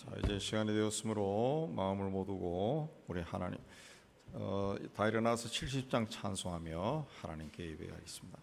자, 이제 시간이 되었으므로 마음을 모두고 우리 하나님 다 일어나서 70장 찬송하며 하나님께 예배하겠습니다.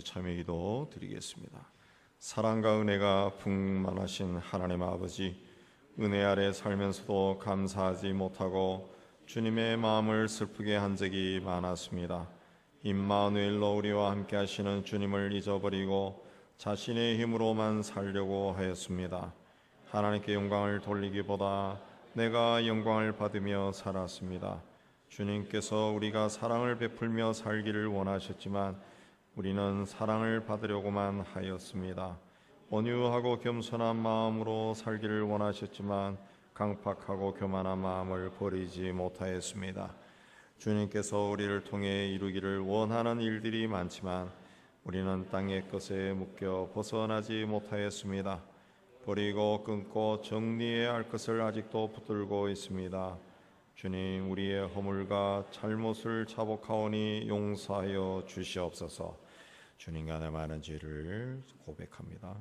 참여기도 드리겠습니다. 사랑과 은혜가 풍만하신 하나님 아버지, 은혜 아래 살면서도 감사하지 못하고 주님의 마음을 슬프게 한 적이 많았습니다. 임마누엘로 우리와 함께 하시는 주님을 잊어버리고 자신의 힘으로만 살려고 하였습니다. 하나님께 영광을 돌리기보다 내가 영광을 받으며 살았습니다. 주님께서 우리가 사랑을 베풀며 살기를 원하셨지만 우리는 사랑을 받으려고만 하였습니다. 온유하고 겸손한 마음으로 살기를 원하셨지만 강팍하고 교만한 마음을 버리지 못하였습니다. 주님께서 우리를 통해 이루기를 원하는 일들이 많지만 우리는 땅의 것에 묶여 벗어나지 못하였습니다. 버리고 끊고 정리해야 할 것을 아직도 붙들고 있습니다. 주님, 우리의 허물과 잘못을 자복하오니 용서하여 주시옵소서. 주님과 내 많은 죄를 고백합니다.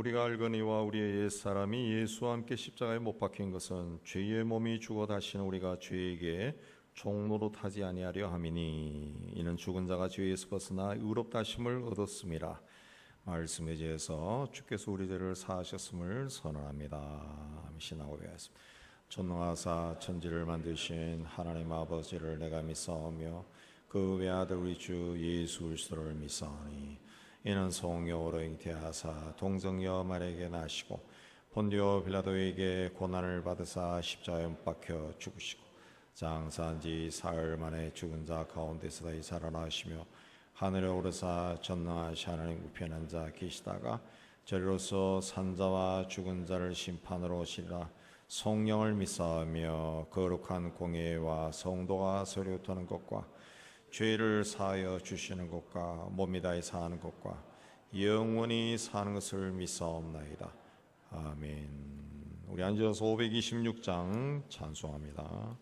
우리가 알거니와 우리의 옛사람이 예수와 함께 십자가에 못 박힌 것은 죄의 몸이 죽어 다시는 우리가 죄에게 종노릇하지 아니하려 함이니 이는 죽은 자가 죄에서 벗어나 의롭다 하심을 얻었음이라. 말씀에 의해서 주께서 우리 죄를 사하셨음을 선언합니다. 신하고 배웠습니다. 전능하사 천지를 만드신 하나님 아버지를 내가 믿사오며 그 외아들 우리 주 예수 그리스도를 믿사오니 이는 성령으로 잉태하사 동정녀 마리아에게 나시고 본디오 빌라도에게 고난을 받으사 십자가에 못 박혀 죽으시고 장사한 지 사흘 만에 죽은 자 가운데서 다시 살아나시며 하늘에 오르사 전능하신 하나님 우편에 앉아 계시다가 저리로서 산자와 죽은 자를 심판으로 오시리라. 성령을 믿사오며 거룩한 공예와 성도가 서로 토하는 것과 죄를 사하여 주시는 것과 몸이 다해 사는 것과 영원히 사는 것을 믿사옵나이다. 아멘. 우리 앉아서 526장 찬송합니다.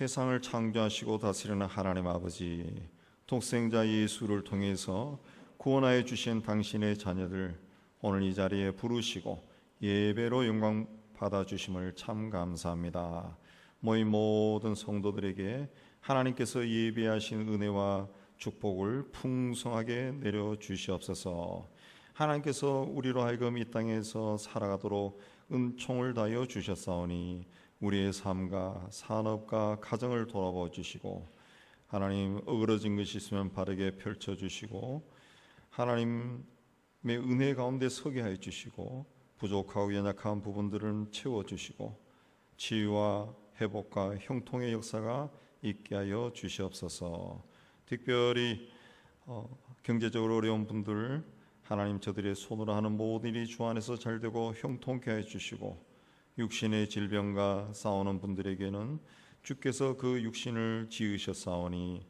세상을 창조하시고 다스리는 하나님 아버지, 독생자 예수를 통해서 구원하여 주신 당신의 자녀들 오늘 이 자리에 부르시고 예배로 영광 받아주심을 참 감사합니다. 모인 모든 성도들에게 하나님께서 예비하신 은혜와 축복을 풍성하게 내려주시옵소서. 하나님께서 우리로 하여금 이 땅에서 살아가도록 은총을 다하여 주셨사오니 우리의 삶과 산업과 가정을 돌아봐 주시고, 하나님 어그러진 것이 있으면 바르게 펼쳐주시고, 하나님의 은혜 가운데 서게 하여 주시고, 부족하고 연약한 부분들은 채워주시고, 치유와 회복과 형통의 역사가 있게 하여 주시옵소서. 특별히 경제적으로 어려운 분들, 하나님 저들의 손으로 하는 모든 일이 주 안에서 잘되고 형통케 하여 주시고, 육신의 질병과 싸우는 분들에게는 주께서 그 육신을 지으셨사오니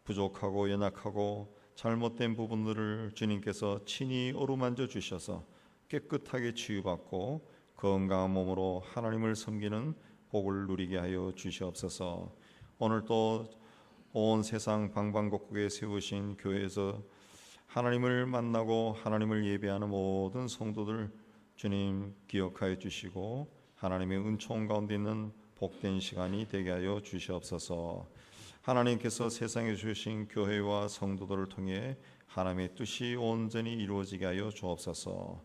부족하고 연약하고 잘못된 부분들을 주님께서 친히 어루만져 주셔서 깨끗하게 치유받고 건강한 몸으로 하나님을 섬기는 복을 누리게 하여 주시옵소서. 오늘 또 온 세상 방방곡곡에 세우신 교회에서 하나님을 만나고 하나님을 예배하는 모든 성도들 주님 기억하여 주시고 하나님의 은총 가운데 있는 복된 시간이 되게 하여 주시옵소서. 하나님께서 세상에 주신 교회와 성도들을 통해 하나님의 뜻이 온전히 이루어지게 하여 주옵소서.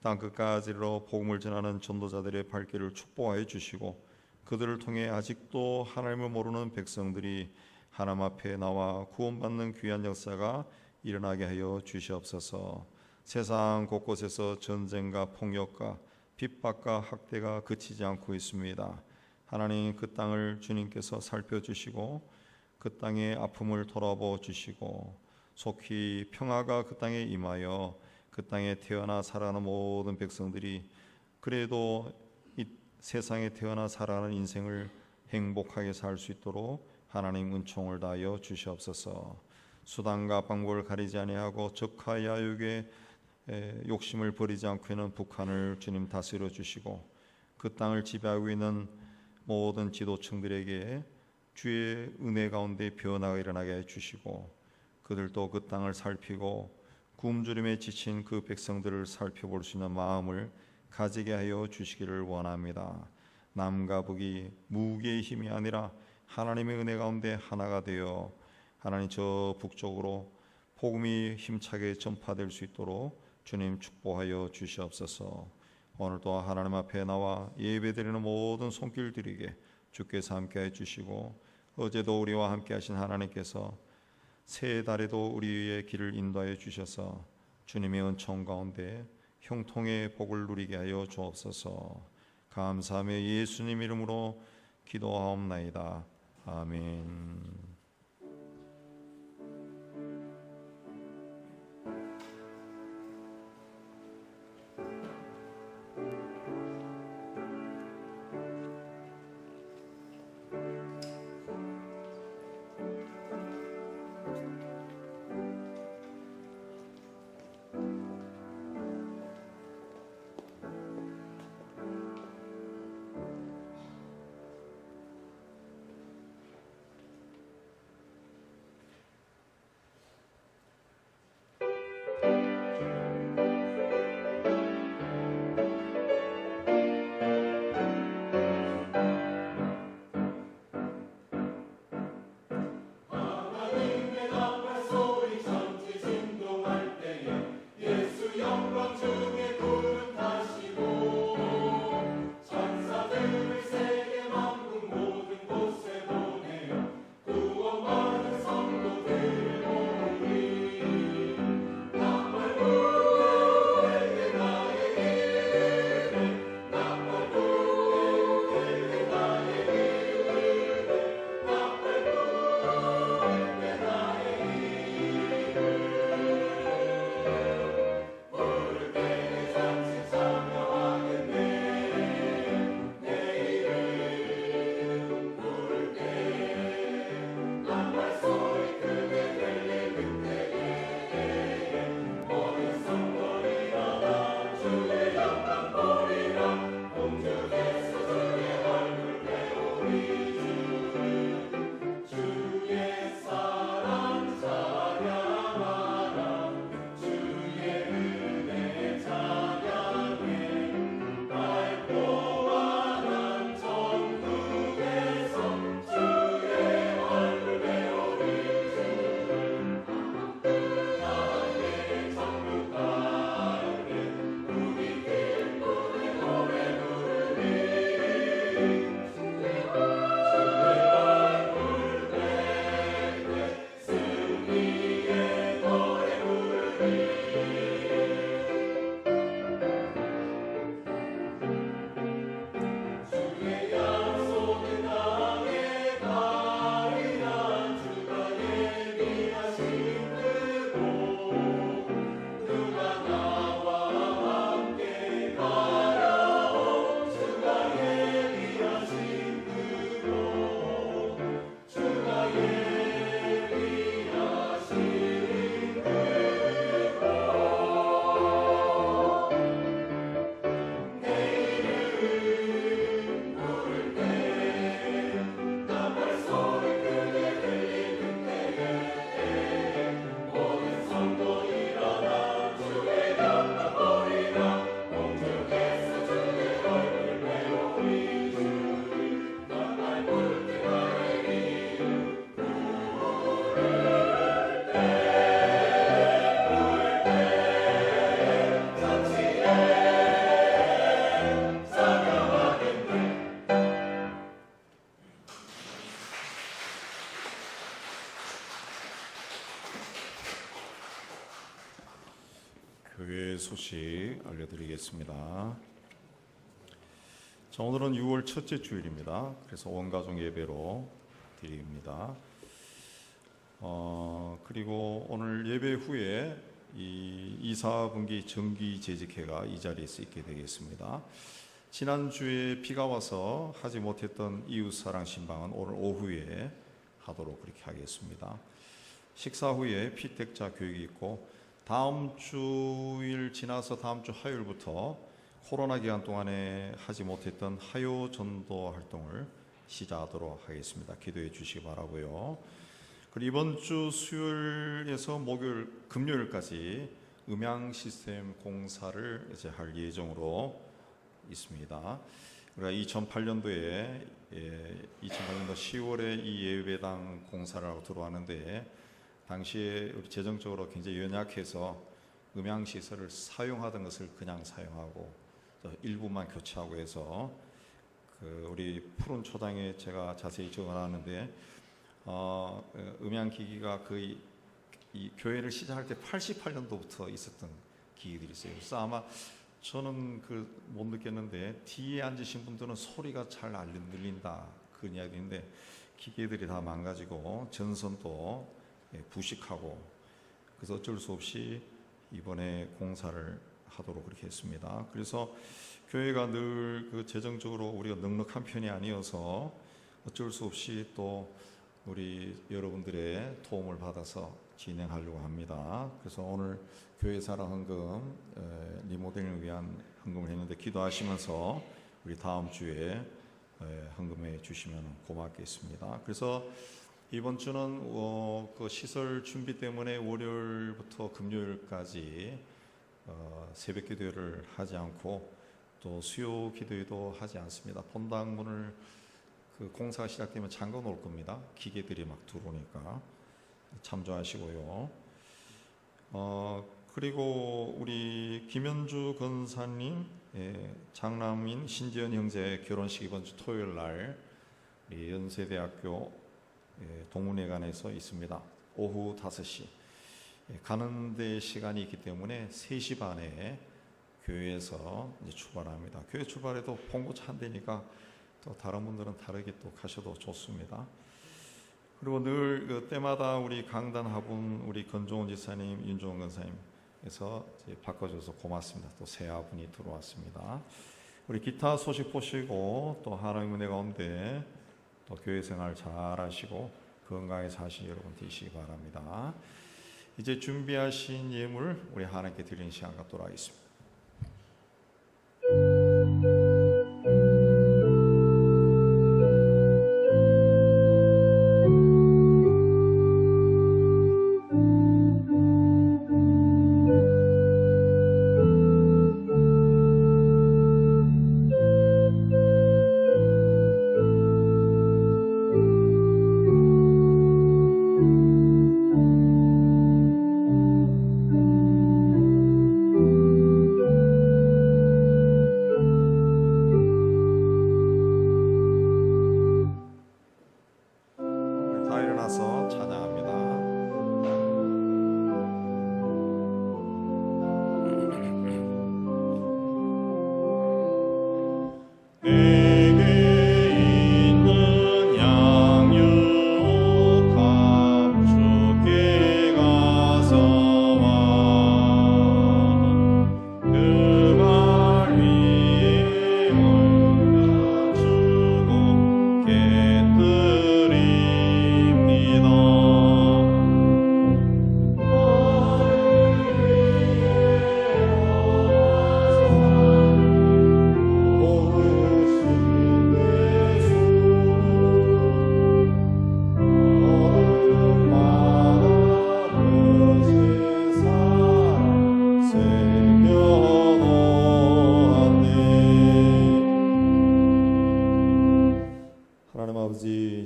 땅끝까지로 복음을 전하는 전도자들의 발길을 축복하여 주시고 그들을 통해 아직도 하나님을 모르는 백성들이 하나님 앞에 나와 구원받는 귀한 역사가 일어나게 하여 주시옵소서. 세상 곳곳에서 전쟁과 폭력과 핍박과 학대가 그치지 않고 있습니다. 하나님 그 땅을 주님께서 살펴주시고 그 땅의 아픔을 돌아보 주시고 속히 평화가 그 땅에 임하여 그 땅에 태어나 살아가는 모든 백성들이 그래도 이 세상에 태어나 살아가는 인생을 행복하게 살 수 있도록 하나님 은총을 다하여 주시옵소서. 수단과 방법을 가리지 아니하고 적화 야욕의 욕심을 버리지 않고 있는 북한을 주님 다스려 주시고 그 땅을 지배하고 있는 모든 지도층들에게 주의 은혜 가운데 변화가 일어나게 해주시고 그들도 그 땅을 살피고 굶주림에 지친 그 백성들을 살펴볼 수 있는 마음을 가지게 하여 주시기를 원합니다. 남과 북이 무기의 힘이 아니라 하나님의 은혜 가운데 하나가 되어 하나님 저 북쪽으로 복음이 힘차게 전파될 수 있도록 주님 축복하여 주시옵소서. 오늘도 하나님 앞에 나와 예배드리는 모든 손길들에게 주께서 함께해 주시고 어제도 우리와 함께 하신 하나님께서 새 달에도 우리의 길을 인도하여 주셔서 주님의 은총 가운데 형통의 복을 누리게 하여 주옵소서. 감사하며 예수님 이름으로 기도하옵나이다. 아멘. 교회 소식 알려드리겠습니다. 자, 오늘은 6월 첫째 주일입니다. 그래서 온 가족 예배로 드립니다. 그리고 오늘 예배 후에 이 이사분기 정기 재직회가 이 자리에서 있게 되겠습니다. 지난주에 비가 와서 하지 못했던 이웃사랑 신방은 오늘 오후에 하도록 그렇게 하겠습니다. 식사 후에 피택자 교육이 있고 다음 주일 지나서 다음 주 화요일부터 코로나 기간 동안에 하지 못했던 하요 전도 활동을 시작하도록 하겠습니다. 기도해 주시기 바라고요. 그리고 이번 주 수요일에서 목요일, 금요일까지 음향 시스템 공사를 이제 할 예정으로 있습니다. 우리가 2008년도 10월에 이 예배당 공사를 하고 들어왔는데 당시에 우리 재정적으로 굉장히 연약해서 음향 시설을 사용하던 것을 그냥 사용하고 일부만 교체하고 해서 우리 푸른 초당에 제가 자세히 적어놨는데 음향 기기가 거의 이 교회를 시작할 때 88년도부터 있었던 기기들이 있어요. 그래서 아마 저는 못 느꼈는데 뒤에 앉으신 분들은 소리가 잘 안 들린다 그 이야기인데 기계들이 다 망가지고 전선도 부식하고 그래서 어쩔 수 없이 이번에 공사를 하도록 그렇게 했습니다. 그래서 교회가 늘 재정적으로 우리가 넉넉한 편이 아니어서 어쩔 수 없이 또 우리 여러분들의 도움을 받아서 진행하려고 합니다. 그래서 오늘 교회 사랑 헌금 리모델링을 위한 헌금을 했는데 기도하시면서 우리 다음 주에 헌금해 주시면 고맙겠습니다. 그래서 이번 주는 그 시설 준비 때문에 월요일부터 금요일까지 새벽 기도회를 하지 않고 또 수요 기도회도 하지 않습니다. 본당 문을 공사가 시작되면 잠궈 놓을 겁니다. 기계들이 막 들어오니까 참조하시고요. 그리고 우리 김현주 권사님 장남인 신지연 형제 결혼식 이번 주 토요일 날 우리 연세대학교 동문회관에서 있습니다. 오후 5시 가는 데 시간이 있기 때문에 3시 반에 교회에서 이제 출발합니다. 교회 출발해도 봉고차 한 대니까 또 다른 분들은 다르게 또 가셔도 좋습니다. 그리고 늘 때마다 우리 강단 화분 우리 건종원 지사님, 윤종원 권사님에서 바꿔줘서 고맙습니다. 또 새 화분이 들어왔습니다. 우리 기타 소식 보시고 또 하나님 은혜 가운데 또 교회 생활 잘 하시고 건강에 사신 여러분 되시기 바랍니다. 이제 준비하신 예물 우리 하나님께 드리는 시간 갖도록 하겠습니다.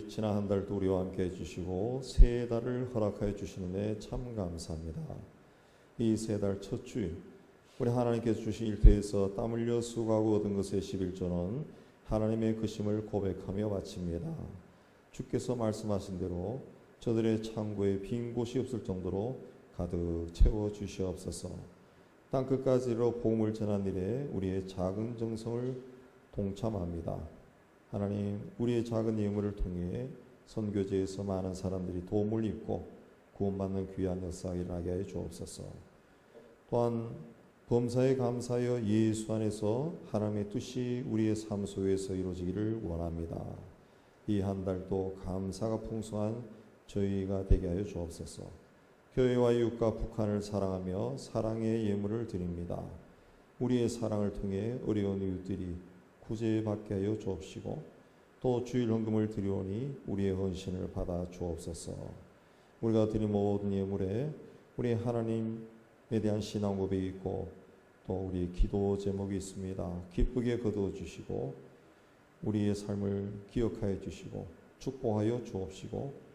지난 한 달도 우리와 함께 해주시고 새 달을 허락하여 주시는데 참 감사합니다. 이 새 달 첫 주일 우리 하나님께서 주신 일터에서 땀 흘려 수고하고 얻은 것의 11조는 하나님의 크심을 고백하며 바칩니다. 주께서 말씀하신 대로 저들의 창고에 빈 곳이 없을 정도로 가득 채워 주시옵소서. 땅 끝까지로 복음을 전한 일에 우리의 작은 정성을 동참합니다. 하나님, 우리의 작은 예물을 통해 선교제에서 많은 사람들이 도움을 입고 구원받는 귀한 역사가 일어나게 하여 주옵소서. 또한 범사에 감사하여 예수 안에서 하나님의 뜻이 우리의 삶 속에서 이루어지기를 원합니다. 이 한 달도 감사가 풍성한 저희가 되게 하여 주옵소서. 교회와 이웃과 북한을 사랑하며 사랑의 예물을 드립니다. 우리의 사랑을 통해 어려운 이웃들이 구제받게 하여 주옵시고 또 주일 헌금을 드리오니 우리의 헌신을 받아 주옵소서. 우리가 드린 모든 예물에 우리 하나님에 대한 신앙 고백이 있고 또 우리의 기도 제목이 있습니다. 기쁘게 거두어 주시고 우리의 삶을 기억하여 주시고 축복하여 주옵시고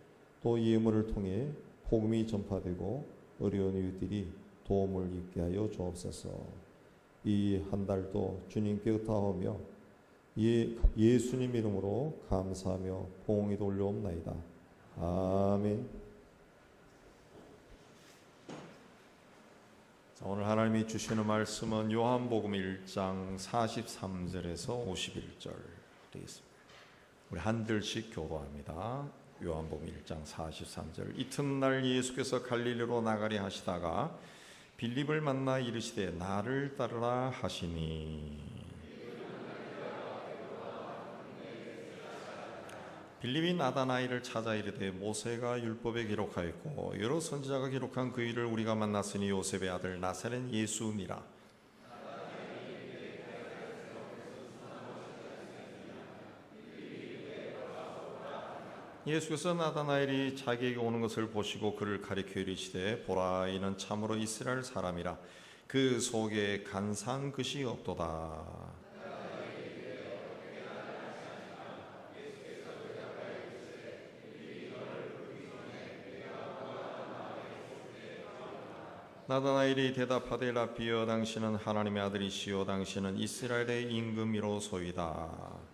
또 이 예물을 통해 복음이 전파되고 어려운 이웃들이 도움을 입게 하여 주옵소서. 이 한 달도 주님께 의탁하며 예수님 이름으로 감사하며 봉이 돌려옵나이다. 아멘. 자, 오늘 하나님이 주시는 말씀은 요한복음 1장 43절에서 51절 되겠습니다. 우리 한 절씩 교도합니다. 요한복음 1장 43절. 이튿날 예수께서 갈릴리로 나가려 하시다가 빌립을 만나 이르시되 나를 따르라 하시니 빌립이 나다나엘을 찾아 이르되 모세가 율법에 기록하였고 여러 선지자가 기록한 그 일을 우리가 만났으니 요셉의 아들 나사렛 예수니라. 예수께서 나다나엘이 자기에게 오는 것을 보시고 그를 가리켜 이르시되 보라 이는 참으로 이스라엘 사람이라 그 속에 간사한 것이 없도다. 나다나엘이 대답하되 라비여 당신은 하나님의 아들이시요 당신은 이스라엘의 임금이로소이다.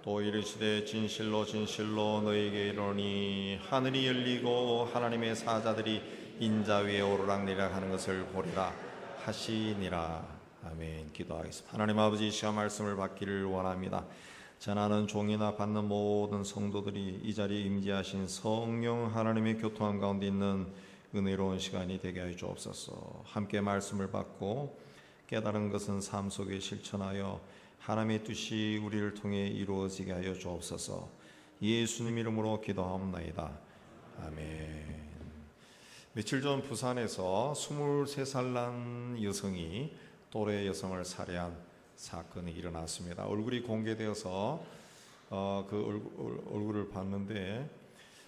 또 이르시되 진실로 진실로 너희에게 이르노니 하늘이 열리고 하나님의 사자들이 인자 위에 오르락내리락 하는 것을 보리라 하시니라. 아멘. 기도하겠습니다. 하나님 아버지, 이 시간 말씀을 받기를 원합니다. 전하는 종이나 받는 모든 성도들이 이 자리에 임재하신 성령 하나님의 교통한 가운데 있는 은혜로운 시간이 되게 하여 주옵소서. 함께 말씀을 받고 깨달은 것은 삶 속에 실천하여 하나님의 뜻이 우리를 통해 이루어지게 하여 주옵소서. 예수님 이름으로 기도하옵나이다. 아멘. 며칠 전 부산에서 23살 난 여성이 또래 여성을 살해한 사건이 일어났습니다. 얼굴이 공개되어서 그 얼굴을 봤는데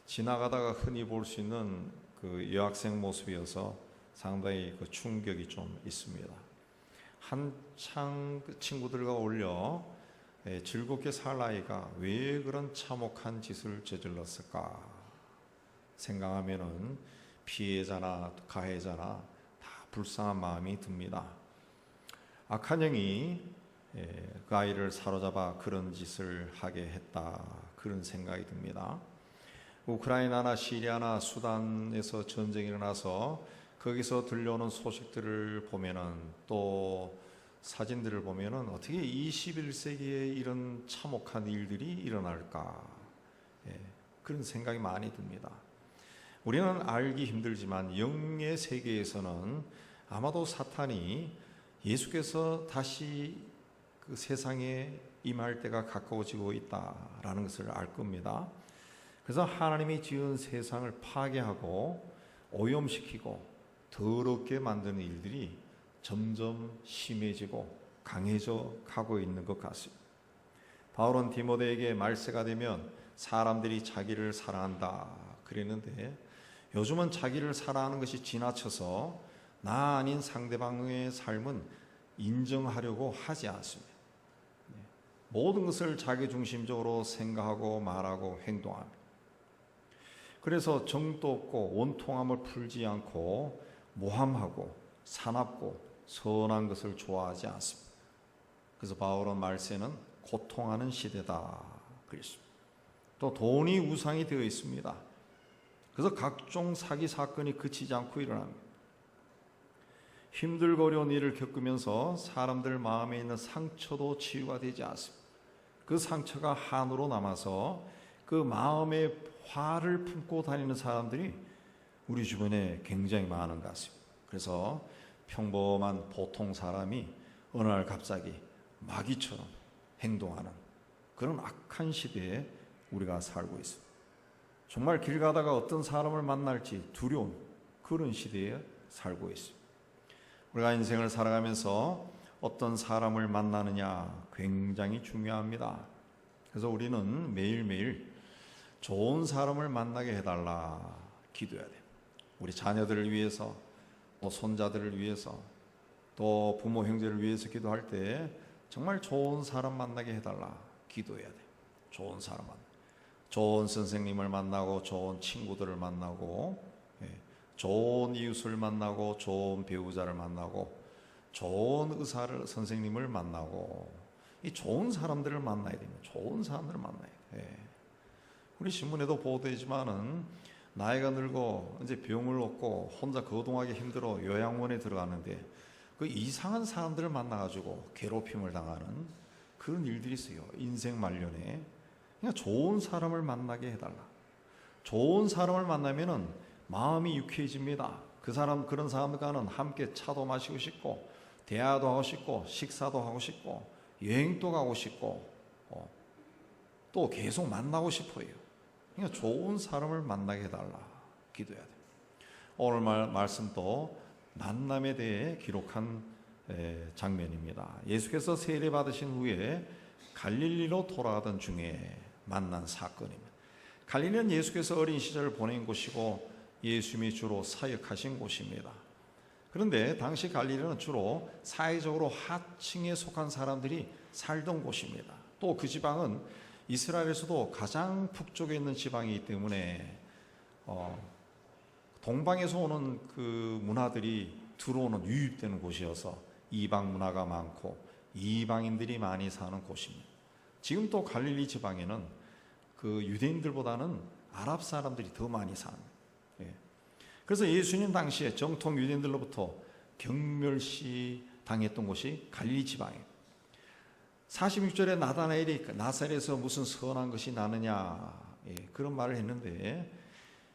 지나가다가 흔히 볼 수 있는 그 여학생 모습이어서 상당히 그 충격이 좀 있습니다. 한창 그 친구들과 어울려 즐겁게 살 아이가 왜 그런 참혹한 짓을 저질렀을까 생각하면은 피해자나 가해자나 다 불쌍한 마음이 듭니다. 악한 영이 그 아이를 사로잡아 그런 짓을 하게 했다, 그런 생각이 듭니다. 우크라이나나 시리아나 수단에서 전쟁이 일어나서 거기서 들려오는 소식들을 보면은 또 사진들을 보면은 어떻게 21세기에 이런 참혹한 일들이 일어날까, 그런 생각이 많이 듭니다. 우리는 알기 힘들지만 영의 세계에서는 아마도 사탄이 예수께서 다시 그 세상에 임할 때가 가까워지고 있다라는 것을 알 겁니다. 그래서 하나님이 지은 세상을 파괴하고 오염시키고 더럽게 만드는 일들이 점점 심해지고 강해져 가고 있는 것 같습니다. 바울은 디모데에게 말세가 되면 사람들이 자기를 사랑한다 그랬는데 요즘은 자기를 사랑하는 것이 지나쳐서 나 아닌 상대방의 삶은 인정하려고 하지 않습니다. 모든 것을 자기중심적으로 생각하고 말하고 행동합니다. 그래서 정도 없고 원통함을 풀지 않고 모함하고 사납고 선한 것을 좋아하지 않습니다. 그래서 바울은 말세는 고통하는 시대다 그랬습니다. 또 돈이 우상이 되어 있습니다. 그래서 각종 사기 사건이 그치지 않고 일어납니다. 힘들고 어려운 일을 겪으면서 사람들 마음에 있는 상처도 치유가 되지 않습니다. 그 상처가 한으로 남아서 그 마음의 화를 품고 다니는 사람들이 우리 주변에 굉장히 많은 것 같습니다. 그래서 평범한 보통 사람이 어느 날 갑자기 마귀처럼 행동하는 그런 악한 시대에 우리가 살고 있습니다. 정말 길 가다가 어떤 사람을 만날지 두려운 그런 시대에 살고 있습니다. 우리가 인생을 살아가면서 어떤 사람을 만나느냐 굉장히 중요합니다. 그래서 우리는 매일매일 좋은 사람을 만나게 해달라 기도해야 돼요. 우리 자녀들을 위해서, 또 손자들을 위해서, 또 부모 형제를 위해서 기도할 때 정말 좋은 사람 만나게 해달라 기도해야 돼요. 좋은 사람 만나, 좋은 선생님을 만나고 좋은 친구들을 만나고, 좋은 이웃을 만나고 좋은 배우자를 만나고 좋은 의사를 선생님을 만나고 이 좋은 사람들을 만나야 됩니다. 좋은 사람들을 만나야 돼요. 우리 신문에도 보도되지만은 나이가 늙어 이제 병을 얻고 혼자 거동하기 힘들어 요양원에 들어가는데 그 이상한 사람들을 만나가지고 괴롭힘을 당하는 그런 일들이 있어요. 인생 말년에. 그러니까 좋은 사람을 만나게 해달라. 좋은 사람을 만나면은 마음이 유쾌해집니다. 그런 사람과는 함께 차도 마시고 싶고 대화도 하고 싶고 식사도 하고 싶고 여행도 가고 싶고 또 계속 만나고 싶어요. 그러니까 좋은 사람을 만나게 해달라 기도해야 돼요. 오늘 말씀도 만남에 대해 기록한 장면입니다. 예수께서 세례 받으신 후에 갈릴리로 돌아가던 중에 만난 사건입니다. 갈릴리는 예수께서 어린 시절을 보낸 곳이고 예수님이 주로 사역하신 곳입니다. 그런데 당시 갈릴리는 주로 사회적으로 하층에 속한 사람들이 살던 곳입니다. 또 그 지방은 이스라엘에서도 가장 북쪽에 있는 지방이기 때문에 동방에서 오는 그 문화들이 들어오는 유입되는 곳이어서 이방 문화가 많고 이방인들이 많이 사는 곳입니다. 지금 또 갈릴리 지방에는 그 유대인들보다는 아랍 사람들이 더 많이 삽니다. 그래서 예수님 당시에 정통 유대인들로부터 경멸시 당했던 곳이 갈릴리 지방이에요. 46절에 나다나엘이 나사렛에서 무슨 선한 것이 나느냐 그런 말을 했는데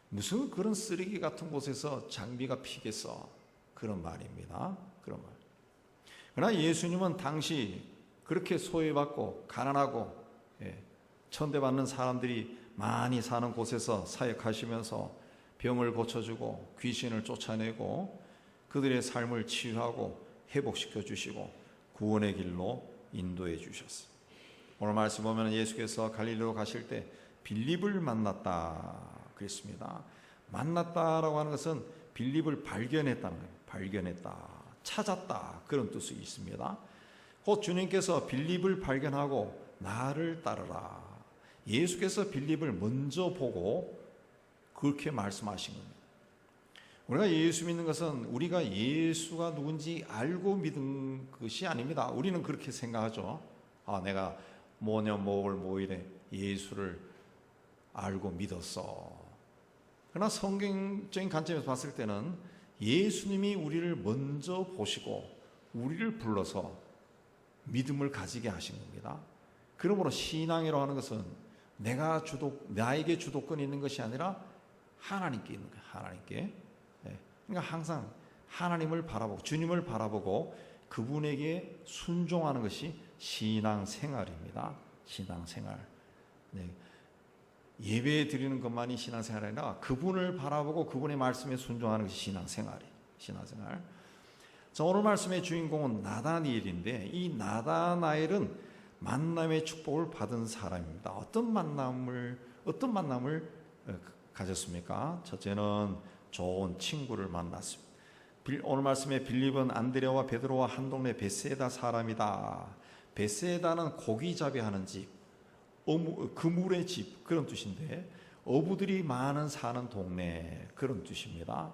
무슨 그런 쓰레기 같은 곳에서 장비가 피겠어 그런 말입니다. 그런 말. 그러나 예수님은 당시 그렇게 소외받고 가난하고 천대받는 사람들이 많이 사는 곳에서 사역하시면서 병을 고쳐주고 귀신을 쫓아내고 그들의 삶을 치유하고 회복시켜 주시고 구원의 길로 인도해 주셨어요. 오늘 말씀 보면 예수께서 갈릴리로 가실 때 빌립을 만났다 그랬습니다. 만났다라고 하는 것은 빌립을 발견했다는 거예요. 발견했다, 찾았다 그런 뜻이 있습니다. 곧 주님께서 빌립을 발견하고 나를 따르라. 예수께서 빌립을 먼저 보고 그렇게 말씀하신 겁니다. 우리가 예수 믿는 것은 우리가 예수가 누군지 알고 믿은 것이 아닙니다. 우리는 그렇게 생각하죠. 내가 뭐 이래 예수를 알고 믿었어. 그러나 성경적인 관점에서 봤을 때는 예수님이 우리를 먼저 보시고 우리를 불러서 믿음을 가지게 하신 겁니다. 그러므로 신앙이라고 하는 것은 나에게 주도권이 있는 것이 아니라 하나님께 있는 거예요. 하나님께. 그러니까 항상 하나님을 바라보고 주님을 바라보고 그분에게 순종하는 것이 신앙생활입니다. 신앙생활. 예배 드리는 것만이 신앙생활이 아니라 그분을 바라보고 그분의 말씀에 순종하는 것이 신앙생활이에요. 신앙생활. 자, 오늘 말씀의 주인공은 나다나엘인데 이 나다나엘은 만남의 축복을 받은 사람입니다. 어떤 만남을 가졌습니까? 첫째는 좋은 친구를 만났습니다. 오늘 말씀에 빌립은 안드레와 베드로와 한 동네 베세다 사람이다. 베세다는 고기잡이 하는 집, 그물의 집 그런 뜻인데 어부들이 많은 사는 동네 그런 뜻입니다.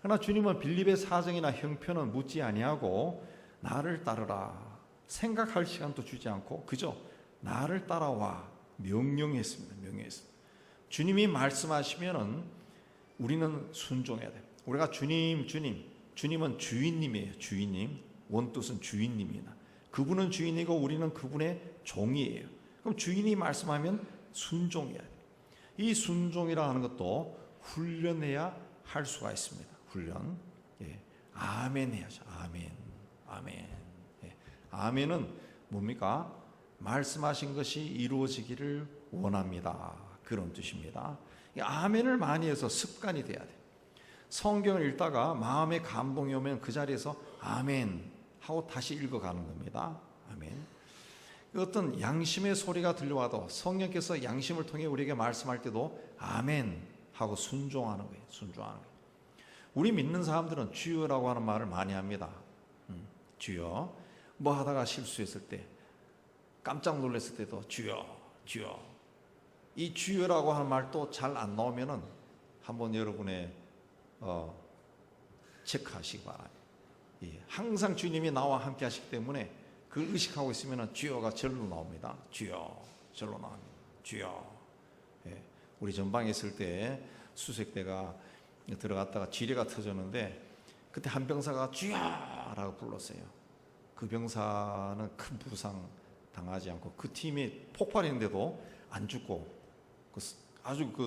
그러나 주님은 빌립의 사정이나 형편은 묻지 아니하고 나를 따르라 생각할 시간도 주지 않고 그저 나를 따라와 명령했습니다. 명령했습니다. 주님이 말씀하시면은 우리는 순종해야 돼요. 우리가 주님은 주인님이에요. 주인님. 원뜻은 주인님이다. 그분은 주인이고 우리는 그분의 종이에요. 그럼 주인이 말씀하면 순종해야 돼요. 이 순종이라 하는 것도 훈련해야 할 수가 있습니다. 훈련. 예. 아멘 해야죠. 아멘. 아멘. 예. 아멘은 뭡니까? 말씀하신 것이 이루어지기를 원합니다. 그런 뜻입니다. 아멘을 많이 해서 습관이 돼야 돼요. 성경을 읽다가 마음에 감동이 오면 그 자리에서 아멘 하고 다시 읽어가는 겁니다. 아멘. 어떤 양심의 소리가 들려와도 성령께서 양심을 통해 우리에게 말씀할 때도 아멘 하고 순종하는 거예요. 순종하는 거예요. 우리 믿는 사람들은 주여라고 하는 말을 많이 합니다. 주여. 뭐 하다가 실수했을 때, 깜짝 놀랐을 때도 주여, 주여. 이 주여라고 하는 말도 잘 안 나오면은 한번 여러분의 체크하시기 바랍니다. 예, 항상 주님이 나와 함께 하시기 때문에 그걸 의식하고 있으면 주여가 절로 나옵니다. 주여, 절로 나옵니다. 주여. 예, 우리 전방에 있을 때 수색대가 들어갔다가 지뢰가 터졌는데 그때 한 병사가 주여라고 불렀어요. 그 병사는 큰 부상 당하지 않고 그 팀이 폭발했는데도 안 죽고 아주 그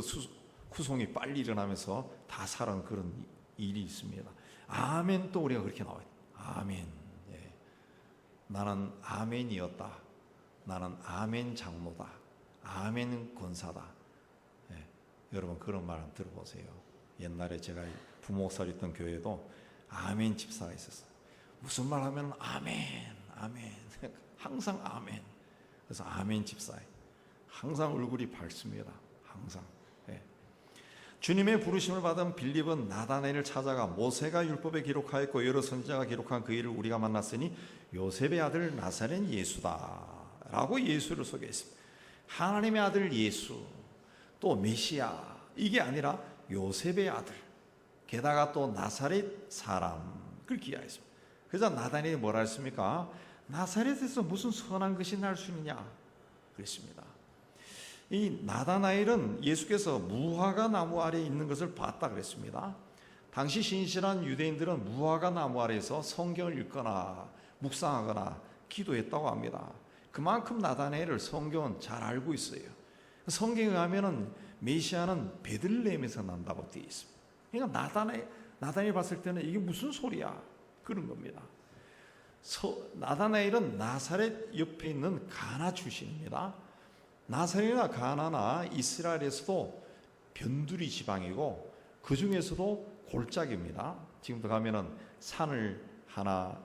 후송이 빨리 일어나면서 다 살아난 그런 일이 있습니다. 아멘 또 우리가 그렇게 나와요. 아멘. 예. 나는 아멘이었다. 나는 아멘 장로다. 아멘 권사다. 예. 여러분 그런 말 한번 들어보세요. 옛날에 제가 부목사를 했던 교회도 아멘 집사가 있었어요. 무슨 말 하면 아멘, 아멘. 항상 아멘. 그래서 아멘 집사예요. 항상 얼굴이 밝습니다. 항상. 예. 주님의 부르심을 받은 빌립은 나다나엘을 찾아가 모세가 율법에 기록하였고 여러 선지자가 기록한 그 일을 우리가 만났으니 요셉의 아들 나사렛 예수다 라고 예수를 소개했습니다. 하나님의 아들 예수, 또 메시아, 이게 아니라 요셉의 아들, 게다가 또 나사렛 사람, 그걸 기하였습니다. 그래서 나다나엘이 뭐라 했습니까? 나사렛에서 무슨 선한 것이 날 수 있느냐 그랬습니다. 이 나다나엘은 예수께서 무화과 나무 아래에 있는 것을 봤다 그랬습니다. 당시 신실한 유대인들은 무화과 나무 아래에서 성경을 읽거나 묵상하거나 기도했다고 합니다. 그만큼 나다나엘을 성경은 잘 알고 있어요. 성경에 가면은 메시아는 베들레헴에서 난다고 되어 있습니다. 그러니까 나다나엘 봤을 때는 이게 무슨 소리야 그런 겁니다. 나다나엘은 나사렛 옆에 있는 가나 출신입니다. 나사렛이나 가나나 이스라엘에서도 변두리 지방이고 그 중에서도 골짜기입니다. 지금도 가면은 산을 하나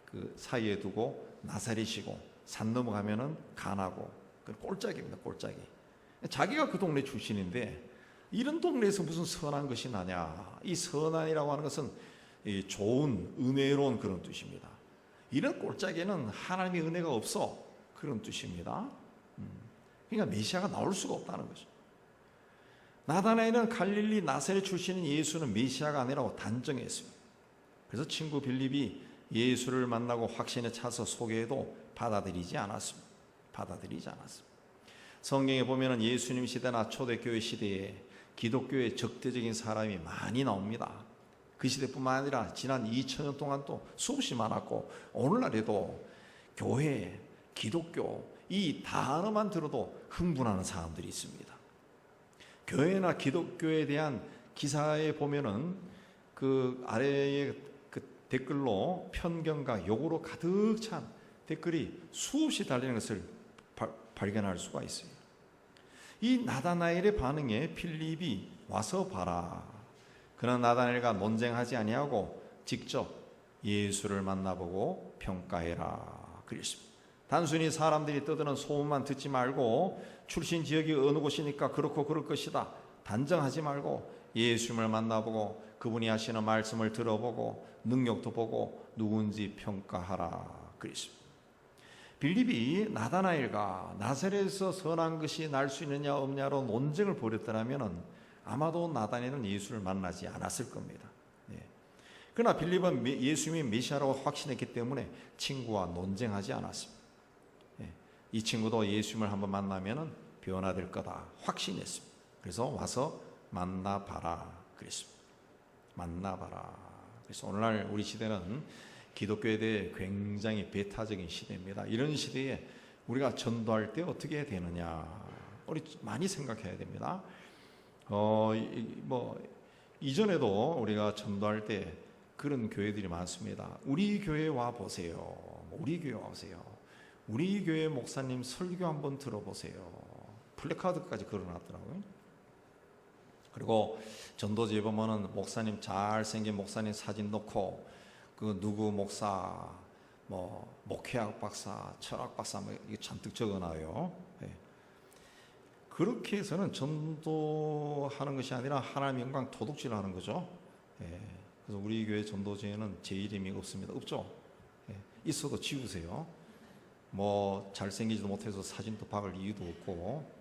그 사이에 두고 나사렛이고 산 넘어가면은 가나고 그 골짜기입니다. 골짜기. 자기가 그 동네 출신인데 이런 동네에서 무슨 선한 것이 나냐? 이 선한이라고 하는 것은 좋은 은혜로운 그런 뜻입니다. 이런 골짜기에는 하나님의 은혜가 없어 그런 뜻입니다. 그러니까 메시아가 나올 수가 없다는 거죠. 나다나엘은 갈릴리 나사렛 출신인 예수는 메시아가 아니라고 단정했습니다. 그래서 친구 빌립이 예수를 만나고 확신에 차서 소개해도 받아들이지 않았습니다. 성경에 보면은 예수님 시대나 초대교회 시대에 기독교의 적대적인 사람이 많이 나옵니다. 그 시대뿐만 아니라 지난 2000년 동안 또 수없이 많았고 오늘날에도 교회, 기독교 이 단어만 들어도 흥분하는 사람들이 있습니다. 교회나 기독교에 대한 기사에 보면은 그 아래에 그 댓글로 편견과 욕으로 가득 찬 댓글이 수없이 달리는 것을 발견할 수가 있어요. 이 나다나엘의 반응에 필립이 와서 봐라. 그러나 나다나엘과 논쟁하지 아니하고 직접 예수를 만나보고 평가해라 그랬습니다. 단순히 사람들이 떠드는 소문만 듣지 말고 출신 지역이 어느 곳이니까 그렇고 그럴 것이다 단정하지 말고 예수님을 만나보고 그분이 하시는 말씀을 들어보고 능력도 보고 누군지 평가하라 그랬습니다. 빌립이 나다나엘과 나사렛에서 선한 것이 날 수 있느냐 없냐로 논쟁을 벌였더라면 아마도 나다나엘은 예수를 만나지 않았을 겁니다. 그러나 빌립은 예수님이 메시아라고 확신했기 때문에 친구와 논쟁하지 않았습니다. 이 친구도 예수님을 한번 만나면 변화될 거다 확신했습니다. 그래서 와서 만나봐라 그랬습니다. 만나봐라. 그래서 오늘날 우리 시대는 기독교에 대해 굉장히 배타적인 시대입니다. 이런 시대에 우리가 전도할 때 어떻게 해야 되느냐, 우리 많이 생각해야 됩니다. 이전에도 우리가 전도할 때 그런 교회들이 많습니다. 우리 교회 와 보세요. 우리 교회 와 보세요. 우리 교회 목사님 설교 한번 들어보세요. 플래카드까지 걸어놨더라고요. 그리고 전도지에 보면은 목사님, 잘생긴 목사님 사진 넣고 그 누구 목사, 뭐 목회학 박사, 철학 박사 뭐 이게 잔뜩 적어놔요. 네. 그렇게 해서는 전도하는 것이 아니라 하나님 영광 도둑질하는 거죠. 네. 그래서 우리 교회 전도지에는 제 이름이 없습니다. 없죠. 네. 있어도 지우세요. 뭐 잘생기지도 못해서 사진도 박을 이유도 없고.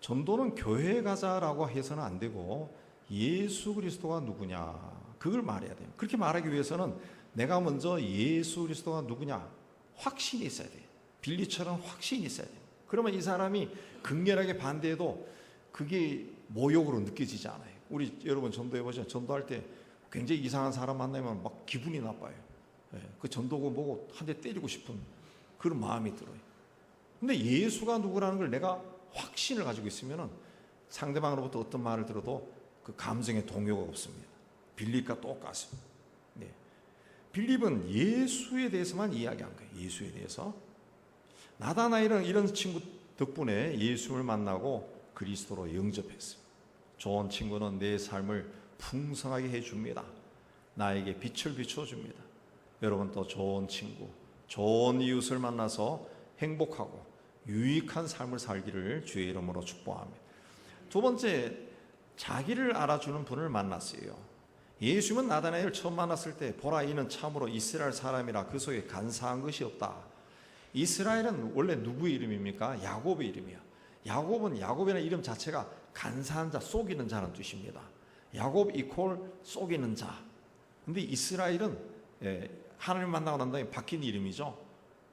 전도는 교회에 가자라고 해서는 안 되고 예수 그리스도가 누구냐 그걸 말해야 돼요. 그렇게 말하기 위해서는 내가 먼저 예수 그리스도가 누구냐 확신이 있어야 돼요. 빌리처럼 확신이 있어야 돼요. 그러면 이 사람이 극렬하게 반대해도 그게 모욕으로 느껴지지 않아요. 우리 여러분 전도해보죠. 전도할 때 굉장히 이상한 사람 만나면 막 기분이 나빠요. 그 전도고 보고 한 대 때리고 싶은 그런 마음이 들어요. 근데 예수가 누구라는 걸 내가 확신을 가지고 있으면 상대방으로부터 어떤 말을 들어도 그 감정에 동요가 없습니다. 빌립과 똑같습니다. 네. 빌립은 예수에 대해서만 이야기한 거예요. 예수에 대해서. 나다나엘은 이런 친구 덕분에 예수를 만나고 그리스도로 영접했어요. 좋은 친구는 내 삶을 풍성하게 해줍니다. 나에게 빛을 비춰줍니다. 여러분도 좋은 친구, 좋은 이웃을 만나서 행복하고 유익한 삶을 살기를 주의 이름으로 축복합니다. 두 번째, 자기를 알아주는 분을 만났어요. 예수님은 나다나엘을 처음 만났을 때 보라 이는 참으로 이스라엘 사람이라 그 속에 간사한 것이 없다. 이스라엘은 원래 누구의 이름입니까? 야곱의 이름이야. 야곱이라는 이름 자체가 간사한 자, 속이는 자라는 뜻입니다. 야곱 이퀄 속이는 자. 근데 이스라엘은 하나님 만나고 난 다음에 바뀐 이름이죠.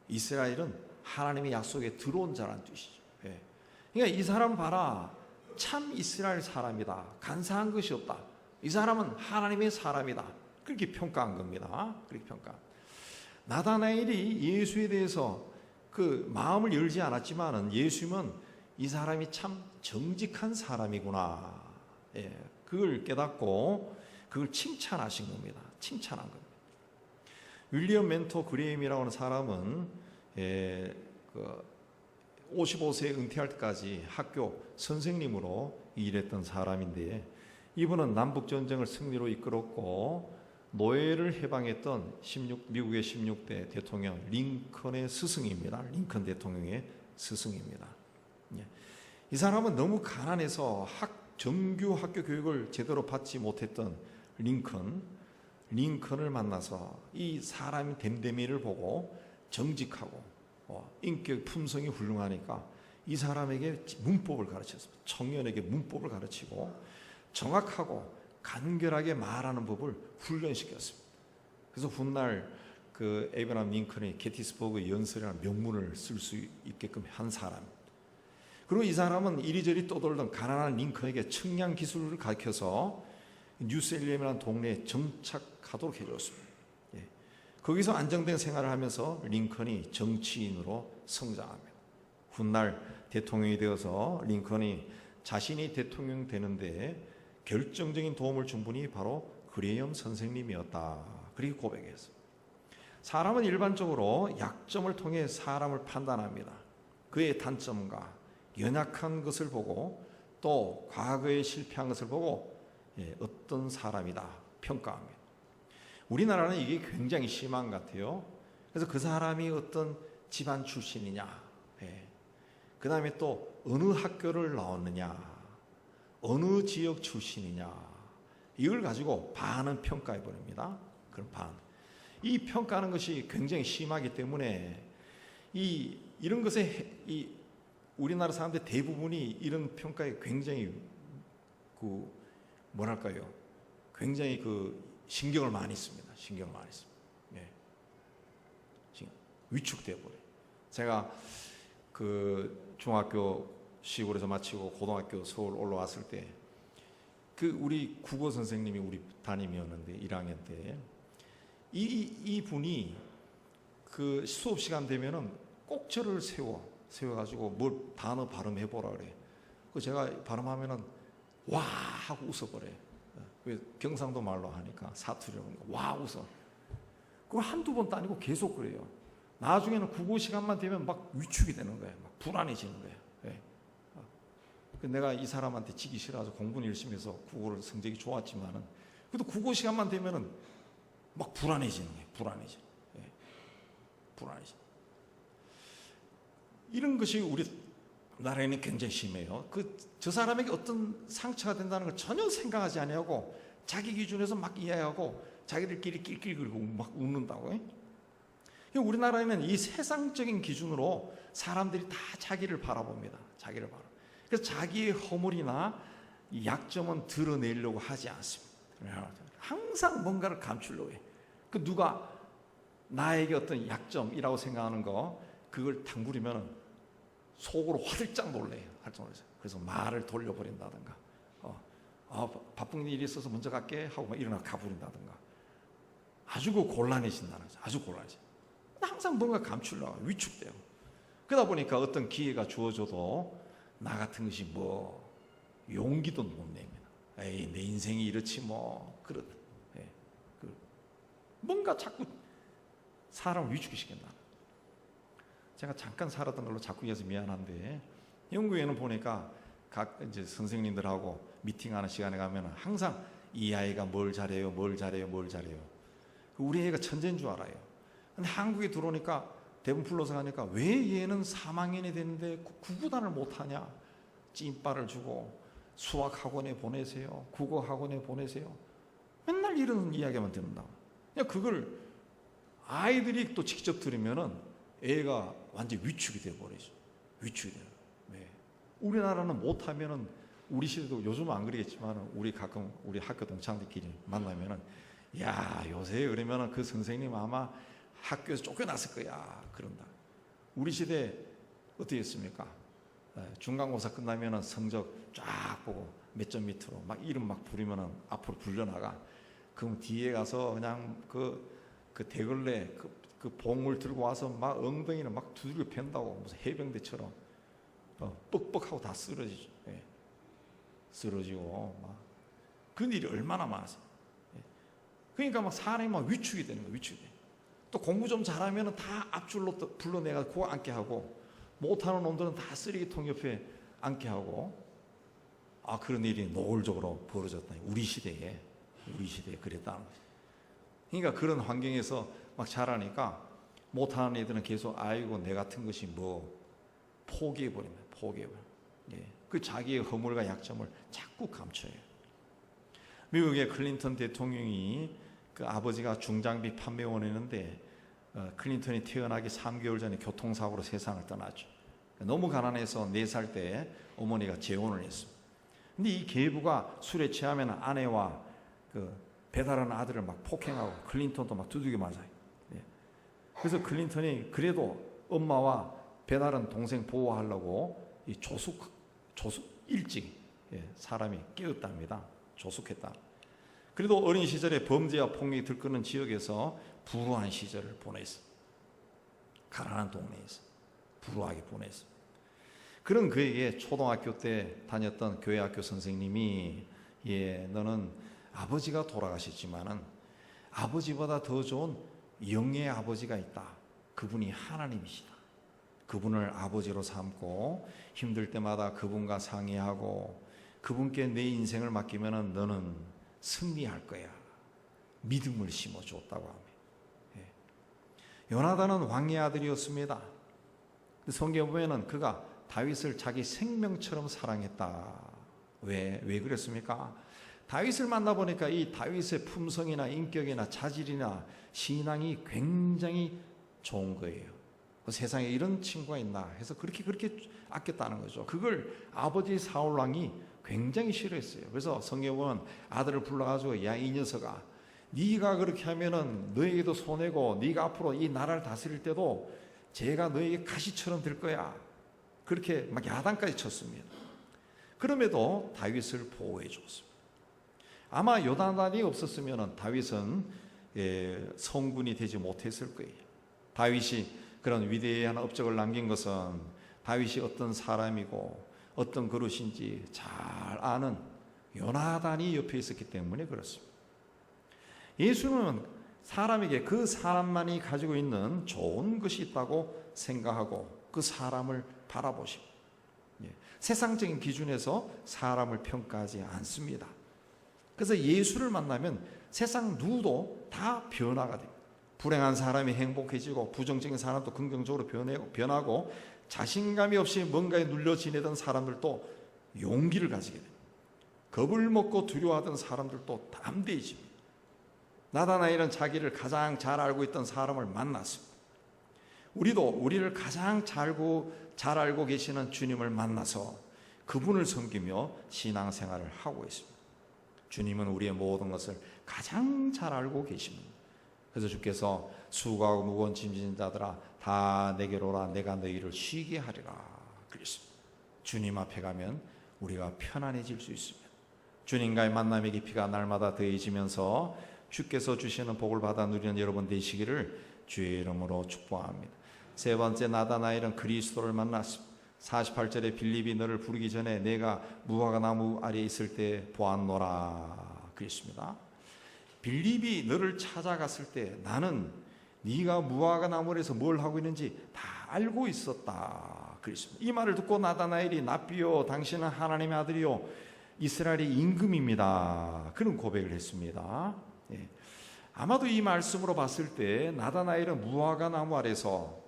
이스라엘은 하나님의 약속에 들어온 자라는 뜻이죠. 그러니까 이 사람 봐라, 참 이스라엘 사람이다. 간사한 것이 없다. 이 사람은 하나님의 사람이다. 그렇게 평가한 겁니다. 그렇게 평가. 나다나엘이 예수에 대해서 그 마음을 열지 않았지만은 예수님은 이 사람이 참 정직한 사람이구나. 그걸 깨닫고 그걸 칭찬하신 겁니다. 칭찬한 겁니다. 윌리엄 멘토 그레임이라고 하는 사람은 55세에 은퇴할 때까지 학교 선생님으로 일했던 사람인데 이분은 남북전쟁을 승리로 이끌었고 노예를 해방했던 미국의 16대 대통령 링컨의 스승입니다. 링컨 대통령의 스승입니다. 이 사람은 너무 가난해서 정규 학교 교육을 제대로 받지 못했던 링컨을 만나서 이 사람의 댐댐이를 보고 정직하고 인격 품성이 훌륭하니까 이 사람에게 문법을 가르쳤습니다. 청년에게 문법을 가르치고 정확하고 간결하게 말하는 법을 훈련시켰습니다. 그래서 훗날 그 에이브라함 링컨이 게티스버그 연설이라는 명문을 쓸 수 있게끔 한 사람. 그리고 이 사람은 이리저리 떠돌던 가난한 링컨에게 측량 기술을 가르쳐서 뉴셀렘이라는 동네에 정착하도록 해줬습니다. 거기서 안정된 생활을 하면서 링컨이 정치인으로 성장합니다. 훗날 대통령이 되어서 링컨이 자신이 대통령 되는데 결정적인 도움을 준 분이 바로 그레이엄 선생님이었다. 그렇게 고백했어요. 사람은 일반적으로 약점을 통해 사람을 판단합니다. 그의 단점과 연약한 것을 보고 또 과거에 실패한 것을 보고 어떤 사람이다 평가합니다. 우리나라는 이게 굉장히 심한 것 같아요. 그래서 그 사람이 어떤 집안 출신이냐, 그 다음에 또 어느 학교를 나왔느냐, 어느 지역 출신이냐, 이걸 가지고 반은 평가해 버립니다. 그럼 반. 이 평가하는 것이 굉장히 심하기 때문에 이런 것에 우리나라 사람들 대부분이 이런 평가에 굉장히 굉장히 신경을 많이 씁니다. 신경을 많이 씁니다. 위축돼 버려요. 제가 그 중학교 시골에서 마치고 고등학교 서울 올라왔을 때 그 우리 국어 선생님이 우리 담임이었는데 1학년 때 이 분이 그 수업 시간 되면은 꼭 저를 세워가지고 뭘 단어 발음해 보라 그래. 그 제가 발음하면은 와 하고 웃어버려요. 왜 경상도 말로 하니까 사투리로 와 웃어. 그거 한두 번도 아니고 계속 그래요. 나중에는 국어 시간만 되면 막 위축이 되는 거예요. 막 불안해지는 거예요. 예. 내가 이 사람한테 지기 싫어서 공부는 열심히 해서 국어를 성적이 좋았지만은 그래도 국어 시간만 되면은 막 불안해지는 거예요. 불안해져. 이런 것이 우리 나라에는 굉장히 심해요. 저 사람에게 어떤 상처가 된다는 걸 전혀 생각하지 아니하고 자기 기준에서 막 이해하고 자기들끼리 낄낄거리고 막 웃는다고. 우리나라에는 이 세상적인 기준으로 사람들이 다 자기를 바라봅니다. 그래서 자기의 허물이나 약점은 드러내려고 하지 않습니다. 항상 뭔가를 감추려고 해. 누가 나에게 어떤 약점이라고 생각하는 거 그걸 탁 물으면 속으로 화들짝 놀래요. 그래서 말을 돌려버린다든가 바쁜 일이 있어서 먼저 갈게 하고 막 일어나 가버린다든가 아주 곤란해진다는 거죠. 아주 곤란해져. 항상 뭔가 감추려고 위축돼요. 그러다 보니까 어떤 기회가 주어져도 나 같은 것이 뭐 용기도 못 냅니다. 에이 내 인생이 이렇지 뭐 그렇다. 뭔가 자꾸 사람을 위축시킨다. 제가 잠깐 살았던 걸로 자꾸 해서 미안한데 영국에는 보니까 각 이제 선생님들하고 미팅하는 시간에 가면 항상 이 아이가 뭘 잘해요. 우리 애가 천재인 줄 알아요. 근데 한국에 들어오니까 대부분 불러서 가니까 왜 얘는 3학년이 됐는데 구구단을 못하냐. 찐빠를 주고 수학학원에 보내세요. 국어학원에 보내세요. 맨날 이런 이야기만 듣는다. 그걸 아이들이 또 직접 들으면은 애가 완전 위축이 돼버리죠. 네. 우리나라는 못하면은 우리 시대도 요즘은 안 그러겠지만 우리 가끔 우리 학교 동창들끼리 만나면은 야 요새 그러면은 그 선생님 아마 학교에서 쫓겨났을 거야 그런다. 우리 시대 어떻게 했습니까? 중간고사 끝나면은 성적 쫙 보고 몇 점 밑으로 막 이름 막 부르면은 앞으로 불려나가. 그럼 뒤에 가서 그냥 그 대걸레 그 봉을 들고 와서 막 엉덩이를 막 두들겨 팬다고 무슨 해병대처럼 뻑뻑하고 다 쓰러지죠. 쓰러지고 막 그런 일이 얼마나 많았어요. 그러니까 막 사람이 막 위축이 되는 거예요. 또 공부 좀 잘하면 다 앞줄로 또 불러내가 고 앉게 하고 못하는 놈들은 다 쓰레기통 옆에 앉게 하고 그런 일이 노골적으로 벌어졌다. 우리 시대에 그랬다는 거죠. 그러니까 그런 환경에서 막 자라니까 못하는 애들은 계속 아이고 내 같은 것이 뭐 포기해버립니다. 그 자기의 허물과 약점을 자꾸 감춰요. 미국의 클린턴 대통령이 그 아버지가 중장비 판매원이었는데 클린턴이 태어나기 3개월 전에 교통사고로 세상을 떠났죠. 너무 가난해서 4살 때 어머니가 재혼을 했습니다. 근데 이 계부가 술에 취하면 아내와 그 배달하는 아들을 막 폭행하고 클린턴도 막 두들겨 맞아요. 그래서 클린턴이 그래도 엄마와 배달은 동생 보호하려고 이 조숙 일찍 사람이 깨었답니다. 조숙했다. 그래도 어린 시절에 범죄와 폭력이 들끓는 지역에서 불우한 시절을 보냈어. 가난한 동네에서 불우하게 보냈어. 그런 그에게 초등학교 때 다녔던 교회 학교 선생님이 너는 아버지가 돌아가셨지만은 아버지보다 더 좋은 영의 아버지가 있다. 그분이 하나님이시다. 그분을 아버지로 삼고 힘들 때마다 그분과 상의하고 그분께 내 인생을 맡기면은 너는 승리할 거야. 믿음을 심어줬다고 합니다. 요나단은 왕의 아들이었습니다. 성경에 보면은 그가 다윗을 자기 생명처럼 사랑했다. 왜 그랬습니까? 다윗을 만나보니까 이 다윗의 품성이나 인격이나 자질이나 신앙이 굉장히 좋은 거예요. 세상에 이런 친구가 있나 해서 그렇게 아꼈다는 거죠. 그걸 아버지 사울 왕이 굉장히 싫어했어요. 그래서 성경에 보면 아들을 불러가지고 야 이 녀석아 네가 그렇게 하면은 너에게도 손해고 네가 앞으로 이 나라를 다스릴 때도 제가 너에게 가시처럼 될 거야. 그렇게 막 야단까지 쳤습니다. 그럼에도 다윗을 보호해 줬습니다. 아마 요나단이 없었으면 다윗은 성군이 되지 못했을 거예요. 다윗이 그런 위대한 업적을 남긴 것은 다윗이 어떤 사람이고 어떤 그릇인지 잘 아는 요나단이 옆에 있었기 때문에 그렇습니다. 예수는 사람에게 그 사람만이 가지고 있는 좋은 것이 있다고 생각하고 그 사람을 바라보십니다. 세상적인 기준에서 사람을 평가하지 않습니다. 그래서 예수를 만나면 세상 누구도 다 변화가 됩니다. 불행한 사람이 행복해지고 부정적인 사람도 긍정적으로 변하고 자신감이 없이 뭔가에 눌려 지내던 사람들도 용기를 가지게 됩니다. 겁을 먹고 두려워하던 사람들도 담대해집니다. 나다나엘은 자기를 가장 잘 알고 있던 사람을 만났습니다. 우리도 우리를 가장 잘 알고 계시는 주님을 만나서 그분을 섬기며 신앙생활을 하고 있습니다. 주님은 우리의 모든 것을 가장 잘 알고 계십니다. 그래서 주께서 수고하고 무거운 짐진 자들아 다 내게로 오라 내가 너희를 쉬게 하리라 그랬습니다. 주님 앞에 가면 우리가 편안해질 수 있습니다. 주님과의 만남의 깊이가 날마다 더해지면서 주께서 주시는 복을 받아 누리는 여러분 되시기를 주의 이름으로 축복합니다. 세 번째, 나다나엘은 그리스도를 만났습니다. 48절에 빌립이 너를 부르기 전에 내가 무화과 나무 아래에 있을 때 보았노라 그랬습니다. 빌립이 너를 찾아갔을 때 나는 네가 무화과 나무에서 뭘 하고 있는지 다 알고 있었다 그랬습니다. 이 말을 듣고 나다나엘이 납비요 당신은 하나님의 아들이요 이스라엘의 임금입니다 그런 고백을 했습니다. 아마도 이 말씀으로 봤을 때 나다나엘은 무화과 나무 아래서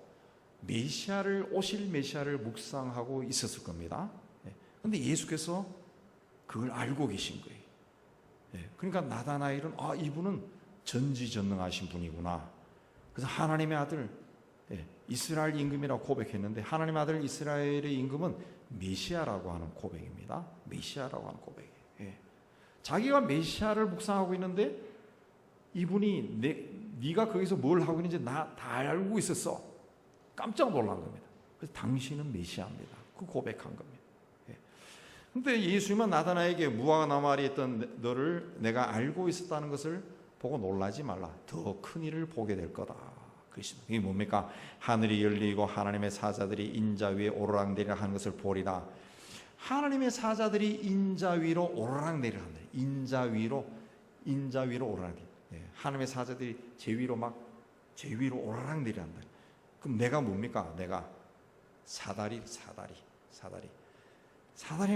오실 메시아를 묵상하고 있었을 겁니다. 그런데 예수께서 그걸 알고 계신 거예요. 그러니까 나다나엘은 이분은 전지전능하신 분이구나. 그래서 하나님의 아들 이스라엘 임금이라고 고백했는데 하나님의 아들 이스라엘의 임금은 메시아라고 하는 고백입니다. 메시아라고 하는 고백이에요. 자기가 메시아를 묵상하고 있는데 이분이 네가 거기서 뭘 하고 있는지 나 다 알고 있었어. 깜짝 놀란 겁니다. 그래서 당신은 메시아입니다. 그 고백한 겁니다. 그런데 예수님은 나다나에게 무화과 나무 아래에 있던 너를 내가 알고 있었다는 것을 보고 놀라지 말라. 더 큰 일을 보게 될 거다. 그렇습니다. 이게 뭡니까? 하늘이 열리고 하나님의 사자들이 인자 위에 오르락내리락 하는 것을 보리라. 하나님의 사자들이 인자 위로 오르락내리락 한다. 인자 위로 오르락내리락. 하나님의 사자들이 제 위로 오르락내리락 한다. 그럼 내가 뭡니까? 내가 사다리인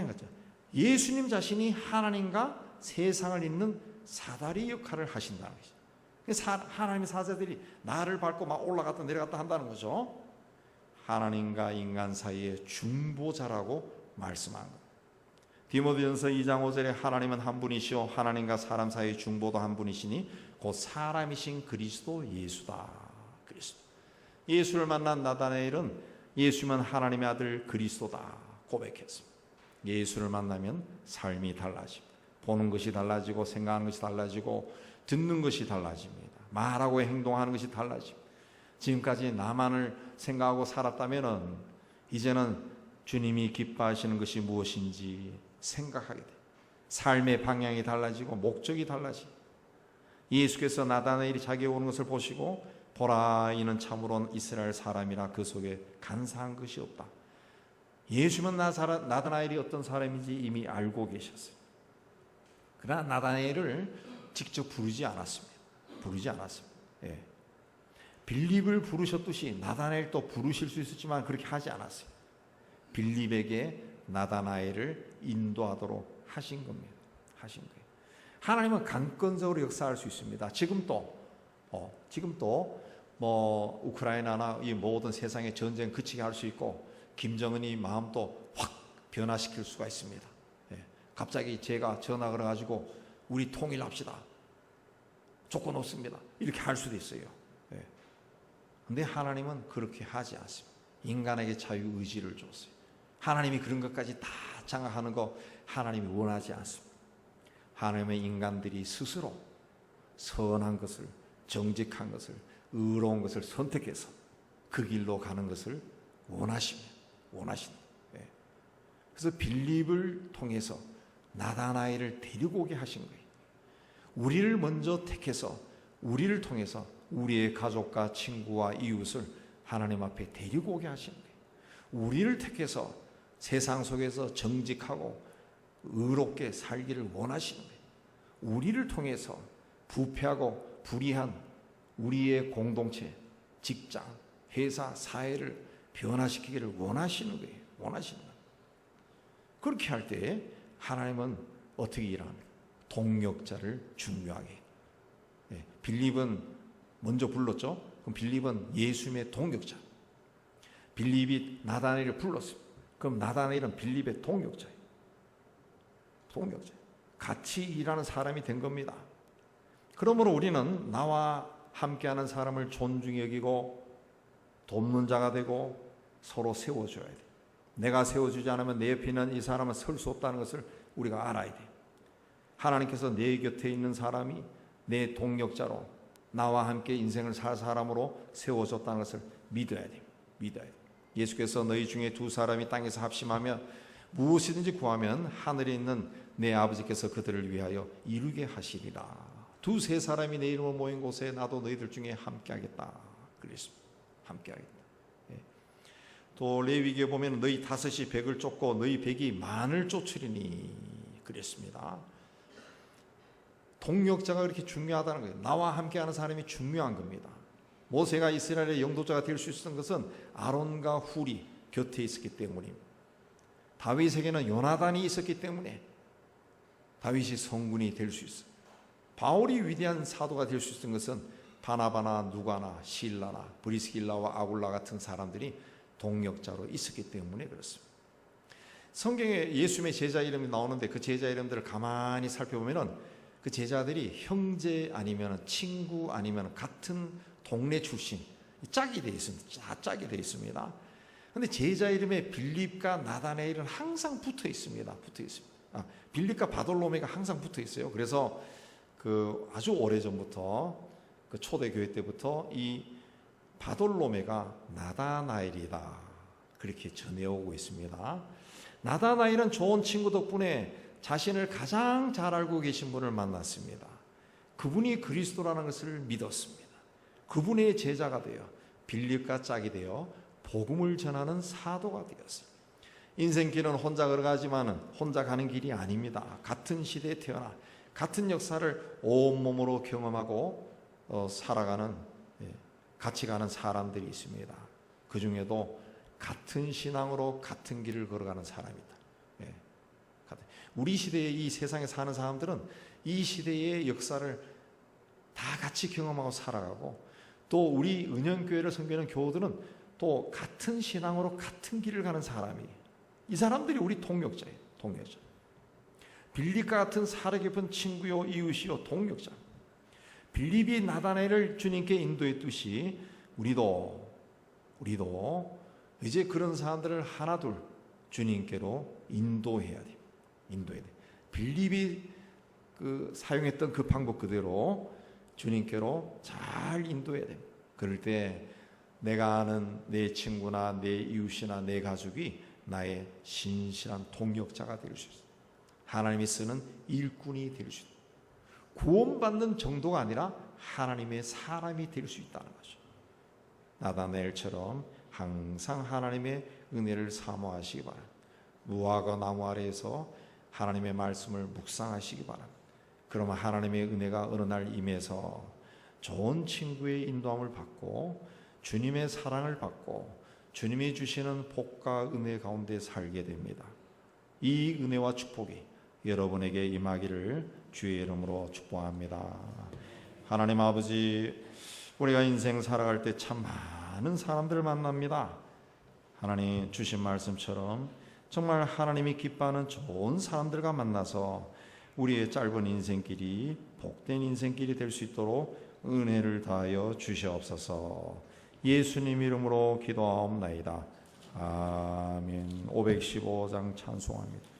거죠. 예수님 자신이 하나님과 세상을 잇는 사다리 역할을 하신다는 것이죠. 하나님의 사자들이 나를 밟고 막 올라갔다 내려갔다 한다는 거죠. 하나님과 인간 사이의 중보자라고 말씀한 것. 디모데전서 2장 5절에 하나님은 한 분이시오 하나님과 사람 사이의 중보도 한 분이시니 곧 사람이신 그리스도 예수다. 그리스도. 예수를 만난 나다나엘은 예수님은 하나님의 아들 그리스도다 고백했습니다. 예수를 만나면 삶이 달라집니다. 보는 것이 달라지고 생각하는 것이 달라지고 듣는 것이 달라집니다. 말하고 행동하는 것이 달라집니다. 지금까지 나만을 생각하고 살았다면 이제는 주님이 기뻐하시는 것이 무엇인지 생각하게 돼요. 삶의 방향이 달라지고 목적이 달라집니다. 예수께서 나다나엘이 자기에 오는 것을 보시고 보라 이는 참으로 이스라엘 사람이라 그 속에 간사한 것이 없다. 예수는 나다나엘이 어떤 사람인지 이미 알고 계셨어요. 그러나 나다나엘을 직접 부르지 않았습니다. 빌립을 부르셨듯이 나다나엘도 부르실 수 있었지만 그렇게 하지 않았어요. 빌립에게 나다나엘을 인도하도록 하신 겁니다. 하나님은 강권적으로 역사할 수 있습니다. 지금도 우크라이나나 이 모든 세상의 전쟁 그치게 할 수 있고 김정은이 마음도 확 변화시킬 수가 있습니다. 갑자기 제가 전화 걸어가지고 우리 통일합시다. 조건 없습니다. 이렇게 할 수도 있어요. 그런데 하나님은 그렇게 하지 않습니다. 인간에게 자유의지를 줬어요. 하나님이 그런 것까지 다 장악하는 거 하나님이 원하지 않습니다. 하나님의 인간들이 스스로 선한 것을 정직한 것을 의로운 것을 선택해서 그 길로 가는 것을 원하십니다. 그래서 빌립을 통해서 나다나엘을 데리고 오게 하신 거예요. 우리를 먼저 택해서 우리를 통해서 우리의 가족과 친구와 이웃을 하나님 앞에 데리고 오게 하신 거예요. 우리를 택해서 세상 속에서 정직하고 의롭게 살기를 원하시는 거예요. 우리를 통해서 부패하고 불의한 우리의 공동체, 직장, 회사, 사회를 변화시키기를 원하시는 거예요. 원하시는 거예요. 그렇게 할 때 하나님은 어떻게 일합니까? 동력자를 중요하게. 빌립은 먼저 불렀죠. 그럼 빌립은 예수님의 동력자. 빌립이 나다나엘을 불렀어요. 그럼 나다나엘은 빌립의 동력자예요. 동력자. 같이 일하는 사람이 된 겁니다. 그러므로 우리는 나와 함께하는 사람을 존중히 여기고 돕는 자가 되고 서로 세워줘야 돼. 내가 세워주지 않으면 내 옆에 있는 이 사람은 설 수 없다는 것을 우리가 알아야 돼. 하나님께서 내 곁에 있는 사람이 내 동력자로 나와 함께 인생을 살 사람으로 세워졌다는 것을 믿어야 돼. 믿어야 돼. 예수께서 너희 중에 두 사람이 땅에서 합심하며 무엇이든지 구하면 하늘에 있는 내 아버지께서 그들을 위하여 이루게 하시리라. 두세 사람이 내 이름으로 모인 곳에 나도 너희들 중에 함께하겠다. 그랬습니다. 함께하겠다. 또 레위기에 보면 너희 다섯이 백을 쫓고 너희 백이 만을 쫓으리니 그랬습니다. 동력자가 그렇게 중요하다는 거예요. 나와 함께하는 사람이 중요한 겁니다. 모세가 이스라엘의 영도자가 될 수 있었던 것은 아론과 훌이 곁에 있었기 때문입니다. 다윗에게는 요나단이 있었기 때문에 다윗이 성군이 될 수 있어요. 바울이 위대한 사도가 될 수 있었던 것은 바나바나 누가나 실라나 브리스길라와 아굴라 같은 사람들이 동력자로 있었기 때문에 그렇습니다. 성경에 예수님의 제자 이름이 나오는데 그 제자 이름들을 가만히 살펴보면 그 제자들이 형제 아니면 친구 아니면 같은 동네 출신 짝이 되어 있습니다. 짝이 되어 있습니다. 그런데 제자 이름에 빌립과 나다나엘은 항상 붙어 있습니다. 붙어 있습니다. 빌립과 바돌로메가 항상 붙어 있어요. 그래서 그 아주 오래 전부터 그 초대 교회 때부터 이 바돌로메가 나다나엘이다 그렇게 전해오고 있습니다. 나다나엘은 좋은 친구 덕분에 자신을 가장 잘 알고 계신 분을 만났습니다. 그분이 그리스도라는 것을 믿었습니다. 그분의 제자가 되어 빌립과 짝이 되어 복음을 전하는 사도가 되었습니다. 인생길은 혼자 걸어가지만은 혼자 가는 길이 아닙니다. 같은 시대에 태어나 같은 역사를 온몸으로 경험하고 살아가는 같이 가는 사람들이 있습니다. 그 중에도 같은 신앙으로 같은 길을 걸어가는 사람이다. 우리 시대에 이 세상에 사는 사람들은 이 시대의 역사를 다 같이 경험하고 살아가고 또 우리 은영교회를 섬기는 교우들은 또 같은 신앙으로 같은 길을 가는 사람이에요. 이 사람들이 우리 동력자예요. 동력자. 빌립과 같은 사려 깊은 친구요 이웃이요 동력자. 빌립이 나다나엘을 주님께 인도했듯이 우리도 이제 그런 사람들을 하나둘 주님께로 인도해야 돼. 인도해야 돼. 빌립이 사용했던 그 방법 그대로 주님께로 잘 인도해야 돼. 그럴 때 내가 아는 내 친구나 내 이웃이나 내 가족이 나의 신실한 동력자가 될 수 있어. 하나님이 쓰는 일꾼이 될 수 있다. 구원받는 정도가 아니라 하나님의 사람이 될 수 있다는 거죠. 나다나엘처럼 항상 하나님의 은혜를 사모하시기 바랍니다. 무화과 나무 아래에서 하나님의 말씀을 묵상하시기 바랍니다. 그러면 하나님의 은혜가 어느 날 임해서 좋은 친구의 인도함을 받고 주님의 사랑을 받고 주님이 주시는 복과 은혜 가운데 살게 됩니다. 이 은혜와 축복이 여러분에게 임하기를 주의 이름으로 축복합니다. 하나님 아버지, 우리가 인생 살아갈 때 참 많은 사람들을 만납니다. 하나님 주신 말씀처럼 정말 하나님이 기뻐하는 좋은 사람들과 만나서 우리의 짧은 인생길이 복된 인생길이 될 수 있도록 은혜를 다하여 주시옵소서. 예수님 이름으로 기도하옵나이다. 아멘. 515장 찬송합니다.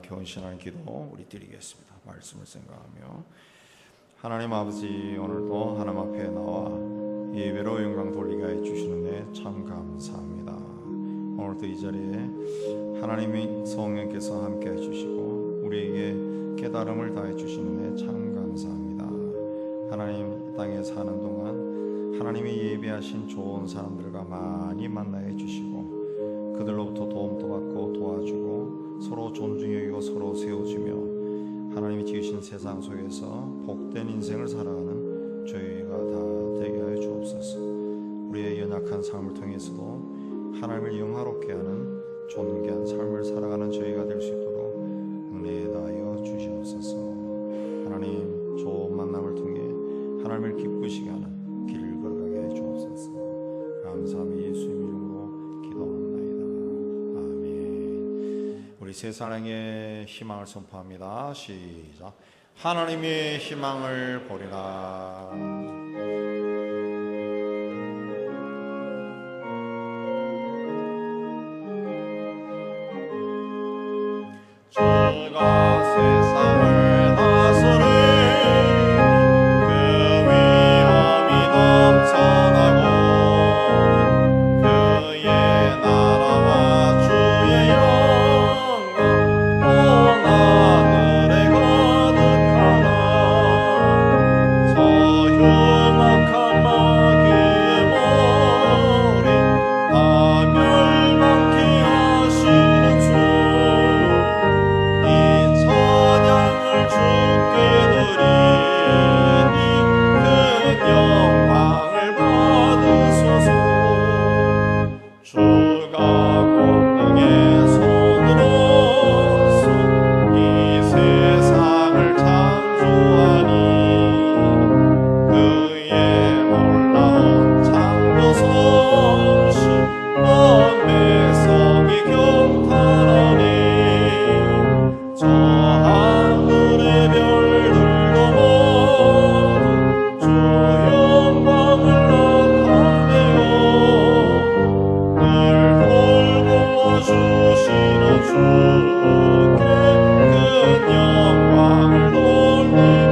견신하는 기도 우리 드리겠습니다. 말씀을 생각하며 하나님 아버지, 오늘도 하나님 앞에 나와 예배로 영광 돌리게 해주시는 데 참 감사합니다. 오늘도 이 자리에 하나님의 성령께서 함께 해주시고 우리에게 깨달음을 다해 주시는 데 참 감사합니다. 하나님, 이 땅에 사는 동안 하나님이 예배하신 좋은 사람들과 많이 만나게 해주시고 그들로부터 도움도 받고 도와주고 서로 존중히 여기고 서로 세워주며 하나님이 지으신 세상 속에서 복된 인생을 살아가는 저희가 다 되게 하여 주옵소서. 우리의 연약한 삶을 통해서도 하나님을 영화롭게 하는 존귀한 삶을 살아가는 저희가 될 수 있도록 은혜 다하여 주시옵소서. 하나님, 좋은 만남을 통해 하나님을 기쁘시게 하는 길을 걸어가게 해 주옵소서. 감사함이 예수님 이름으로 기도합니다. 아멘. 우리 세 사랑의 희망을 선포합니다. 시작. 하나님의 희망을 보리라. 주가 세상을 다스리 그 위엄이 넘쳐나고 그의 나라와 주의 영광 온 하늘에 가득하나 저 흉악한 마귀의 머리 다 멸망케 하시는 주 이 찬양을 주께 드리니 큰 영광을 받으소서. 주가 권능의 손으로서 이 세상을 창조하니 그의 놀라운 창조 솜씨 온 백성이 경탄하니 저 하늘의 별들도 모두 주 영광을 나타내어 늘 돌보아 주시는 주께 큰 영광을 돌립니다.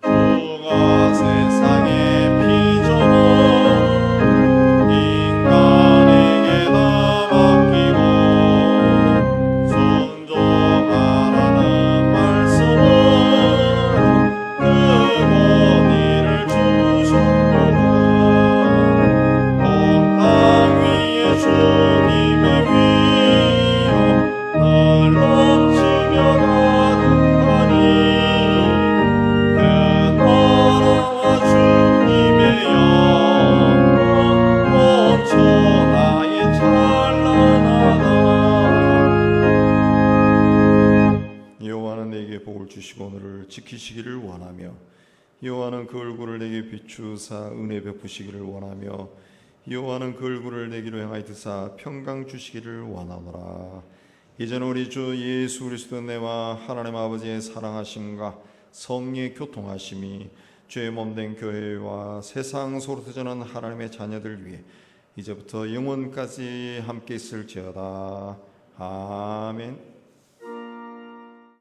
주가 세상의 피조물 인간에게 다 맡기고 순종하라는 말씀으로 그 권위를 주셨구나. 온 땅 위에 주님의 위엄 늘 넘치며 가득하니 그 나라와 주님의 영광 온 천하에 찬란하다. 여호와는 내게 복을 주시고 오늘을 지키시기를 원하며 여호와는 그 얼굴을 내게 비추사 은혜 베푸시기를 원하며 여호와는 그 얼굴을 내게로 향하여 드사 평강 주시기를 원하노라. 이제는 우리 주 예수 그리스도 은혜와 하나님 아버지의 사랑하심과 성령의 교통하심이 죄의 몸된 교회와 세상 속으로 터지는 하나님의 자녀들 위해 이제부터 영원까지 함께 있을지어다. 아멘.